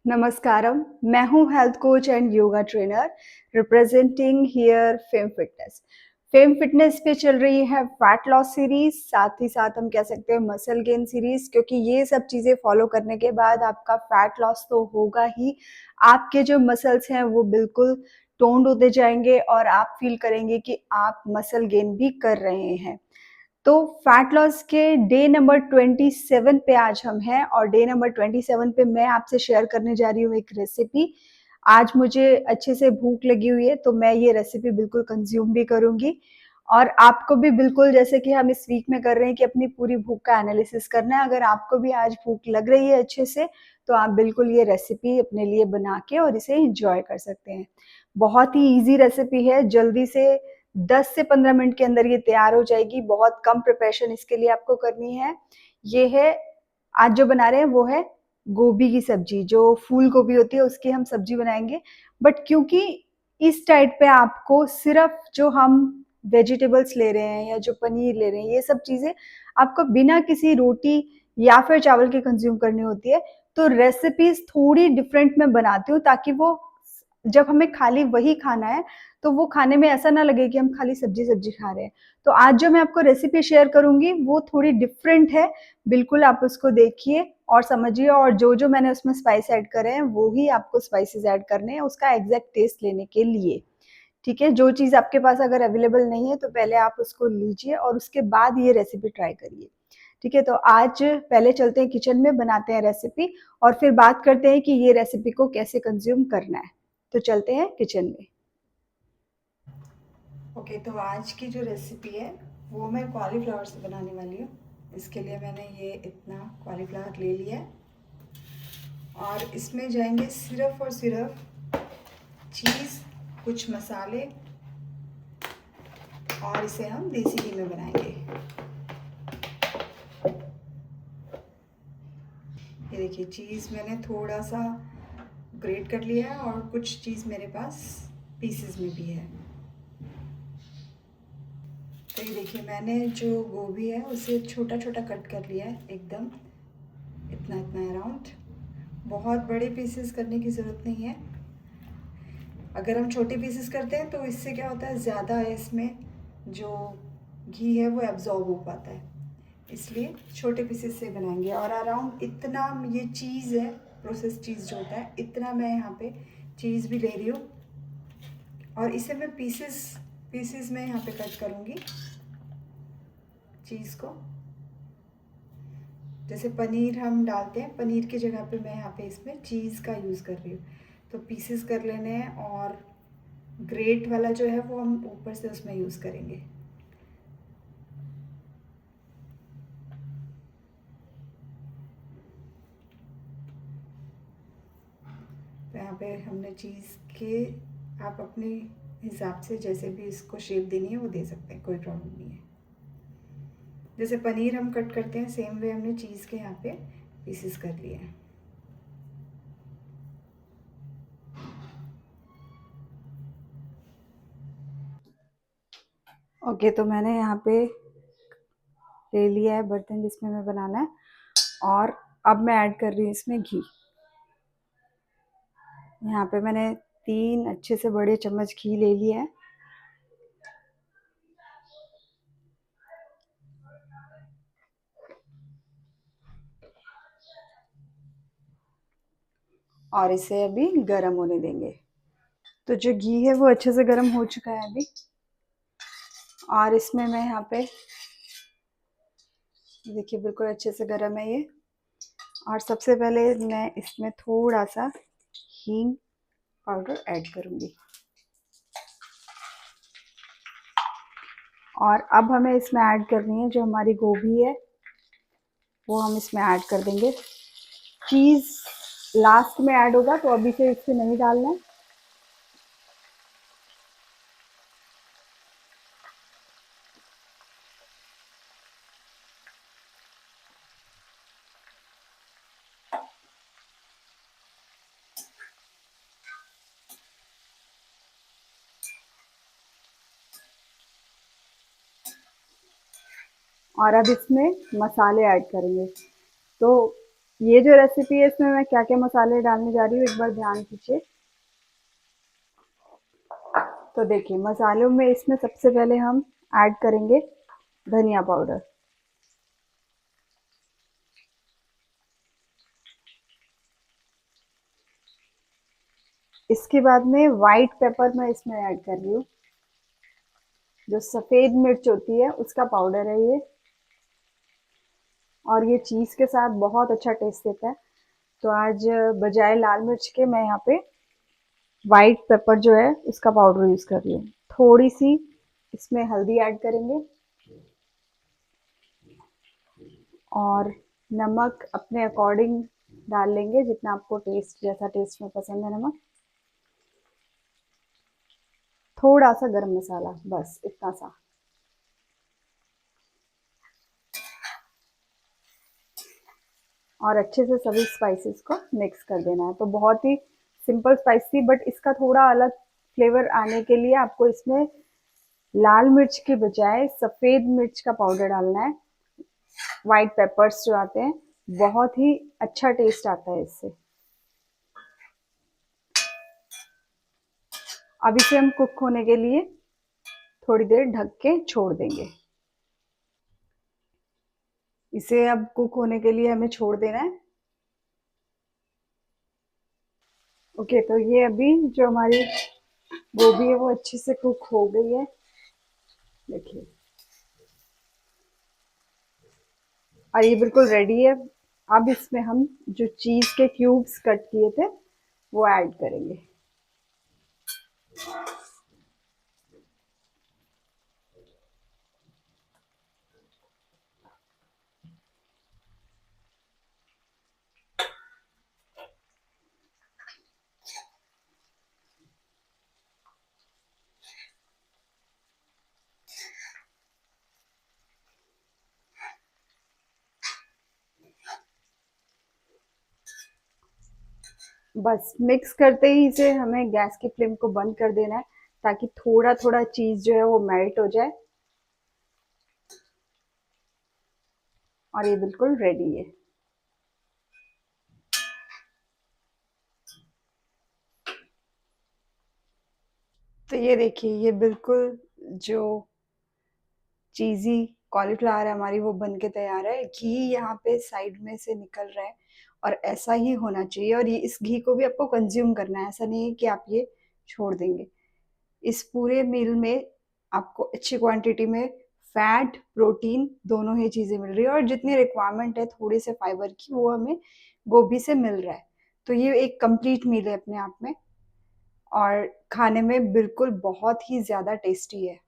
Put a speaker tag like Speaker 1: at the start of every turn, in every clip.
Speaker 1: नमस्कारम, मैं हूँ health coach and yoga trainer representing here fame fitness. Fame fitness पे चल रही है फैट लॉस सीरीज, साथ ही साथ हम कह सकते हैं मसल गेन सीरीज, क्योंकि ये सब चीज़ें फॉलो करने के बाद आपका फैट लॉस तो होगा ही, आपके जो मसल्स हैं वो बिल्कुल टोन्ड होते जाएंगे और आप फील करेंगे कि आप मसल गेन भी कर रहे हैं। तो फैट लॉस के डे नंबर 27 पे आज हम हैं और डे नंबर 27 पे मैं आपसे शेयर करने जा रही हूँ एक रेसिपी। आज मुझे अच्छे से भूख लगी हुई है तो मैं ये रेसिपी बिल्कुल कंज्यूम भी करूँगी और आपको भी बिल्कुल जैसे कि हम इस वीक में कर रहे हैं कि अपनी पूरी भूख का एनालिसिस करना है। अगर आपको भी आज भूख लग रही है अच्छे से तो आप बिल्कुल ये रेसिपी अपने लिए बना के और इसे एंजॉय कर सकते हैं। बहुत ही ईज़ी रेसिपी है, जल्दी से 10 से 15 मिनट के अंदर ये तैयार हो जाएगी। बहुत कम प्रिपरेशन इसके लिए आपको करनी है। ये है, आज जो बना रहे हैं वो है गोभी की सब्जी, जो फूल गोभी होती है उसकी हम सब्जी बनाएंगे। बट क्योंकि इस डाइट पे आपको सिर्फ जो हम वेजिटेबल्स ले रहे हैं या जो पनीर ले रहे हैं, ये सब चीज़ें आपको बिना किसी रोटी या फिर चावल के कंज्यूम करनी होती है। तो रेसिपीज थोड़ी डिफरेंट मैं बनाती हूँ ताकि वो जब हमें खाली वही खाना है तो वो खाने में ऐसा ना लगे कि हम खाली सब्जी सब्जी खा रहे हैं। तो आज जो मैं आपको रेसिपी शेयर करूंगी वो थोड़ी डिफरेंट है, बिल्कुल आप उसको देखिए और समझिए। और जो जो मैंने उसमें स्पाइस ऐड करे हैं वो ही आपको स्पाइसेस ऐड करने हैं उसका एग्जैक्ट टेस्ट लेने के लिए। ठीक है, जो चीज़ आपके पास अगर अवेलेबल नहीं है तो पहले आप उसको लीजिए और उसके बाद ये रेसिपी ट्राई करिए। ठीक है, तो आज पहले चलते हैं किचन में, बनाते हैं रेसिपी और फिर बात करते हैं कि ये रेसिपी को कैसे कंज्यूम करना है। तो चलते हैं किचन में। ओके, तो आज की जो रेसिपी है वो मैं कॉलीफ्लावर से बनाने वाली हूँ। इसके लिए मैंने ये इतना कॉलीफ्लावर ले लिया है और इसमें जाएंगे सिर्फ और सिर्फ चीज़, कुछ मसाले और इसे हम देसी घी में बनाएंगे। ये देखिए, चीज़ मैंने थोड़ा सा ग्रेट कर लिया है और कुछ चीज़ मेरे पास पीसेस में भी है। तो ये देखिए, मैंने जो गोभी है उसे छोटा छोटा कट कर लिया है, एकदम इतना इतना अराउंड। बहुत बड़े पीसेस करने की ज़रूरत नहीं है। अगर हम छोटे पीसेस करते हैं तो इससे क्या होता है, ज़्यादा इसमें जो घी है वो एब्जॉर्ब हो पाता है, इसलिए छोटे पीसेस से बनाएंगे। और अराउंड इतना ये चीज़ है, प्रोसेस चीज़ जो होता है, इतना मैं यहाँ पे चीज़ भी ले रही हूँ और इसे मैं पीसेस पीसेस में यहाँ पे कट करूँगी चीज़ को। जैसे पनीर हम डालते हैं, पनीर की जगह पे मैं यहाँ पे इसमें चीज़ का यूज़ कर रही हूँ। तो पीसेस कर लेने हैं और ग्रेट वाला जो है वो हम ऊपर से उसमें यूज़ करेंगे। तो यहाँ पे हमने चीज़ के, आप अपने हिसाब से जैसे भी इसको शेप देनी है वो दे सकते हैं, कोई प्रॉब्लम नहीं है। जैसे पनीर हम कट करते हैं सेम वे हमने चीज़ के यहाँ पे पीसेस कर लिए हैं। ओके, तो मैंने यहाँ पे ले लिया है बर्तन जिसमें मैं बनाना है और अब मैं ऐड कर रही हूँ इसमें घी। यहाँ पे मैंने 3 अच्छे से बड़े चम्मच घी ले लिया है और इसे अभी गर्म होने देंगे। तो जो घी है वो अच्छे से गर्म हो चुका है अभी और इसमें मैं यहाँ पे देखिए बिल्कुल अच्छे से गर्म है ये। और सबसे पहले मैं इसमें थोड़ा सा हींग पाउडर ऐड करूँगी और अब हमें इसमें ऐड करनी है जो हमारी गोभी है वो हम इसमें ऐड कर देंगे। चीज़ लास्ट में ऐड होगा तो अभी से इससे नहीं डालना है। और अब इसमें मसाले ऐड करेंगे। तो ये जो रेसिपी है इसमें मैं क्या क्या मसाले डालने जा रही हूँ एक बार ध्यान दीजिए। तो देखिए मसालों में इसमें सबसे पहले हम ऐड करेंगे धनिया पाउडर। इसके बाद में वाइट पेपर मैं इसमें ऐड कर रही हूँ। जो सफ़ेद मिर्च होती है उसका पाउडर है ये, और ये चीज़ के साथ बहुत अच्छा टेस्ट देता है। तो आज बजाय लाल मिर्च के मैं यहाँ पे वाइट पेपर जो है उसका पाउडर यूज़ कर रही हूँ। थोड़ी सी इसमें हल्दी ऐड करेंगे और नमक अपने अकॉर्डिंग डाल लेंगे, जितना आपको टेस्ट, जैसा टेस्ट में पसंद है नमक। थोड़ा सा गरम मसाला, बस इतना सा। और अच्छे से सभी स्पाइसेस को मिक्स कर देना है। तो बहुत ही सिंपल स्पाइस थी, बट इसका थोड़ा अलग फ्लेवर आने के लिए आपको इसमें लाल मिर्च के बजाय सफ़ेद मिर्च का पाउडर डालना है। वाइट पेपर्स जो आते हैं, बहुत ही अच्छा टेस्ट आता है इससे। अब इसे हम कुक होने के लिए थोड़ी देर ढक के छोड़ देंगे। इसे अब कुक होने के लिए हमें छोड़ देना है। ओके, तो ये अभी जो हमारी गोभी है वो अच्छे से कुक हो गई है, देखिए। और ये बिल्कुल रेडी है। अब इसमें हम जो चीज़ के क्यूब्स कट किए थे वो ऐड करेंगे। बस मिक्स करते ही इसे हमें गैस की फ्लेम को बंद कर देना है, ताकि थोड़ा थोड़ा चीज़ जो है वो मेल्ट हो जाए। और ये बिल्कुल रेडी है। तो ये देखिए, ये बिल्कुल जो चीज़ी कॉलीफ्लावर है हमारी वो बन के तैयार है। घी यहाँ पे साइड में से निकल रहा है, और ऐसा ही होना चाहिए। और ये इस घी को भी आपको कंज्यूम करना है, ऐसा नहीं है कि आप ये छोड़ देंगे। इस पूरे मील में आपको अच्छी क्वांटिटी में फैट, प्रोटीन दोनों ही चीज़ें मिल रही है, और जितनी रिक्वायरमेंट है थोड़े से फाइबर की वो हमें गोभी से मिल रहा है। तो ये एक कंप्लीट मील है अपने आप में, और खाने में बिल्कुल बहुत ही ज़्यादा टेस्टी है।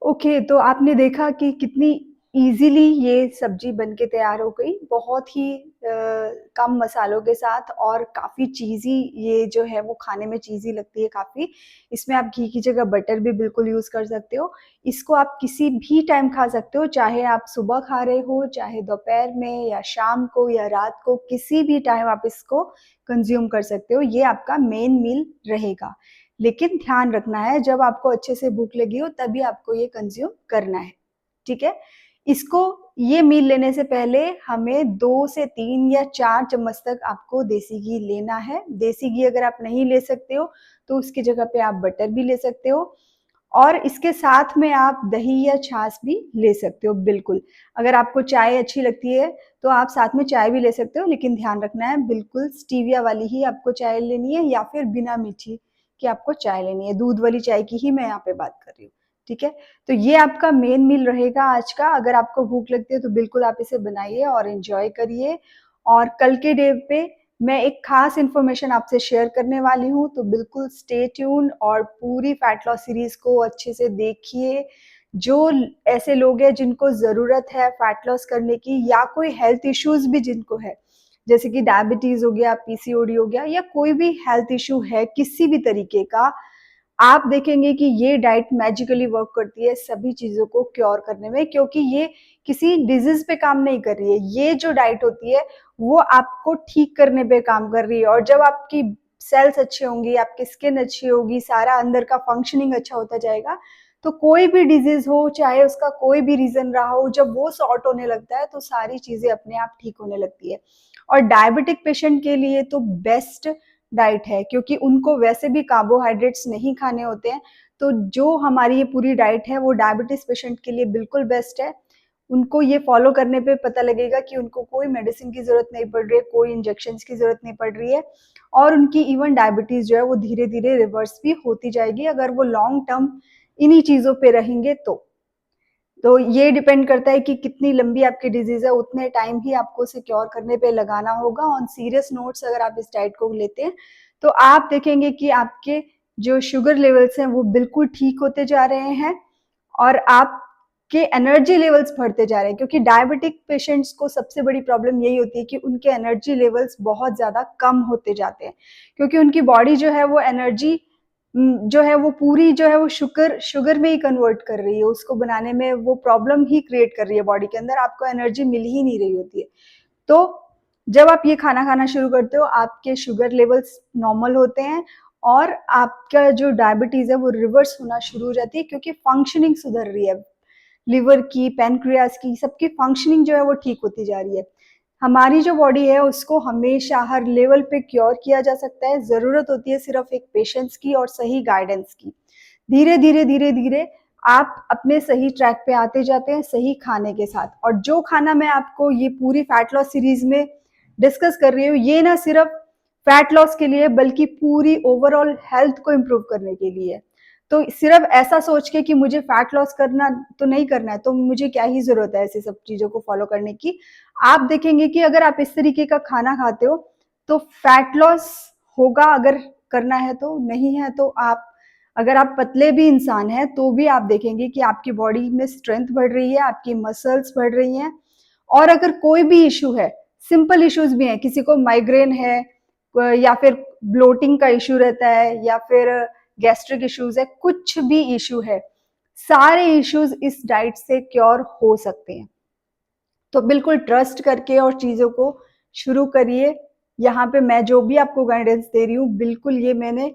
Speaker 1: ओके, तो आपने देखा कि कितनी ईज़िली ये सब्ज़ी बन के तैयार हो गई, बहुत ही कम मसालों के साथ, और काफ़ी चीज़ी ये जो है वो खाने में चीज़ी लगती है काफ़ी। इसमें आप घी की जगह बटर भी बिल्कुल यूज़ कर सकते हो। इसको आप किसी भी टाइम खा सकते हो, चाहे आप सुबह खा रहे हो, चाहे दोपहर में या शाम को या रात को, किसी भी टाइम आप इसको कंज़्यूम कर सकते हो। ये आपका मेन मील रहेगा। लेकिन ध्यान रखना है, जब आपको अच्छे से भूख लगी हो तभी आपको ये कंज्यूम करना है, ठीक है? इसको, ये मील लेने से पहले हमें 2 से 3 या 4 चम्मच तक आपको देसी घी लेना है। देसी घी अगर आप नहीं ले सकते हो तो उसकी जगह पे आप बटर भी ले सकते हो, और इसके साथ में आप दही या छाछ भी ले सकते हो, बिल्कुल। अगर आपको चाय अच्छी लगती है तो आप साथ में चाय भी ले सकते हो, लेकिन ध्यान रखना है बिल्कुल स्टीविया वाली ही आपको चाय लेनी है, या फिर बिना मीठी की आपको चाय लेनी है। दूध वाली चाय की ही मैं यहाँ पे बात कर रही हूँ, ठीक है? तो ये आपका मेन मील रहेगा आज का। अगर आपको भूख लगती है तो बिल्कुल आप इसे बनाइए और एन्जॉय करिए। और कल के डे पे मैं एक खास इन्फॉर्मेशन आपसे शेयर करने वाली हूँ, तो बिल्कुल स्टे ट्यून और पूरी फैट लॉस सीरीज को अच्छे से देखिए। जो ऐसे लोग हैं जिनको ज़रूरत है फैट लॉस करने की, या कोई हेल्थ इश्यूज़ भी जिनको है, जैसे कि डायबिटीज़ हो गया, पीसीओडी हो गया, या कोई भी हेल्थ इश्यू है किसी भी तरीके का, आप देखेंगे कि ये डाइट मैजिकली वर्क करती है सभी चीज़ों को क्योर करने में, क्योंकि ये किसी डिजीज़ पे काम नहीं कर रही है। ये जो डाइट होती है वो आपको ठीक करने पे काम कर रही है, और जब आपकी सेल्स अच्छे होंगी, आपकी स्किन अच्छी होगी, सारा अंदर का फंक्शनिंग अच्छा होता जाएगा, तो कोई भी डिजीज हो, चाहे उसका कोई भी रीजन रहा हो, जब वो सॉर्ट होने लगता है तो सारी चीजें अपने आप ठीक होने लगती है। और डायबिटिक पेशेंट के लिए तो बेस्ट डाइट है, क्योंकि उनको वैसे भी कार्बोहाइड्रेट्स नहीं खाने होते हैं। तो जो हमारी ये पूरी डाइट है वो डायबिटीज पेशेंट के लिए बिल्कुल बेस्ट है। उनको ये फॉलो करने पे पता लगेगा कि उनको कोई मेडिसिन की जरूरत नहीं पड़ रही है, कोई इंजेक्शन की जरूरत नहीं पड़ रही है, और उनकी इवन डायबिटीज जो है वो धीरे धीरे रिवर्स भी होती जाएगी अगर वो लॉन्ग टर्म इन्हीं चीजों पे रहेंगे तो ये डिपेंड करता है कि कितनी लंबी आपकी डिजीज है, उतने टाइम ही आपको उसे क्योर करने पे लगाना होगा। ऑन सीरियस नोट्स अगर आप इस डाइट को लेते हैं तो आप देखेंगे कि आपके जो शुगर लेवल्स हैं वो बिल्कुल ठीक होते जा रहे हैं, और आपके एनर्जी लेवल्स बढ़ते जा रहे हैं, क्योंकि डायबिटिक पेशेंट्स को सबसे बड़ी प्रॉब्लम यही होती है कि उनके एनर्जी लेवल्स बहुत ज़्यादा कम होते जाते हैं, क्योंकि उनकी बॉडी जो है वो एनर्जी जो है वो पूरी जो है वो शुगर में ही कन्वर्ट कर रही है, उसको बनाने में वो प्रॉब्लम ही क्रिएट कर रही है बॉडी के अंदर, आपको एनर्जी मिल ही नहीं रही होती है। तो जब आप ये खाना खाना शुरू करते हो आपके शुगर लेवल्स नॉर्मल होते हैं, और आपका जो डायबिटीज है वो रिवर्स होना शुरू हो जाती है, क्योंकि फंक्शनिंग सुधर रही है, लिवर की, पैनक्रियाज की, सबकी फंक्शनिंग जो है वो ठीक होती जा रही है। हमारी जो बॉडी है उसको हमेशा हर लेवल पे क्योर किया जा सकता है, जरूरत होती है सिर्फ एक पेशेंस की और सही गाइडेंस की। धीरे धीरे धीरे धीरे आप अपने सही ट्रैक पे आते जाते हैं सही खाने के साथ। और जो खाना मैं आपको ये पूरी फैट लॉस सीरीज में डिस्कस कर रही हूँ, ये ना सिर्फ फैट लॉस के लिए बल्कि पूरी ओवरऑल हेल्थ को इम्प्रूव करने के लिए है। तो सिर्फ ऐसा सोच के कि मुझे फैट लॉस करना तो नहीं करना है, तो मुझे क्या ही जरूरत है ऐसी सब चीजों को फॉलो करने की। आप देखेंगे कि अगर आप इस तरीके का खाना खाते हो तो फैट लॉस होगा, अगर करना है तो, नहीं है तो आप, अगर आप पतले भी इंसान हैं तो भी आप देखेंगे कि आपकी बॉडी में स्ट्रेंथ बढ़ रही है, आपकी मसल्स बढ़ रही हैं। और अगर कोई भी इशू है, सिंपल इश्यूज भी हैं, किसी को माइग्रेन है, या फिर ब्लोटिंग का इशू रहता है, या फिर गैस्ट्रिक इश्यूज है, कुछ भी इशू है, सारे इश्यूज इस डाइट से क्योर हो सकते हैं। तो बिल्कुल ट्रस्ट करके और चीजों को शुरू करिए। यहाँ पे मैं जो भी आपको गाइडेंस दे रही हूँ बिल्कुल ये मैंने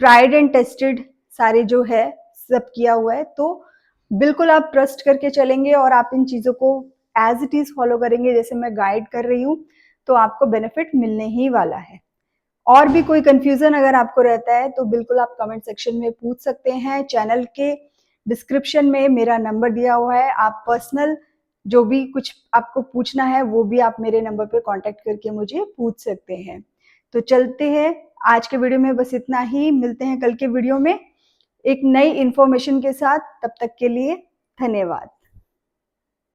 Speaker 1: ट्राइड एंड टेस्टेड सारे जो है सब किया हुआ है, तो बिल्कुल आप ट्रस्ट करके चलेंगे और आप इन चीजों को एज इट इज फॉलो करेंगे जैसे मैं गाइड कर रही हूँ, तो आपको बेनिफिट मिलने ही वाला है। और भी कोई कंफ्यूजन अगर आपको रहता है तो बिल्कुल आप कमेंट सेक्शन में पूछ सकते हैं। चैनल के डिस्क्रिप्शन में मेरा नंबर दिया हुआ है, आप पर्सनल जो भी कुछ आपको पूछना है वो भी आप मेरे नंबर पे कांटेक्ट करके मुझे पूछ सकते हैं। तो चलते हैं, आज के वीडियो में बस इतना ही, मिलते हैं कल के वीडियो में एक नई इंफॉर्मेशन के साथ। तब तक के लिए धन्यवाद।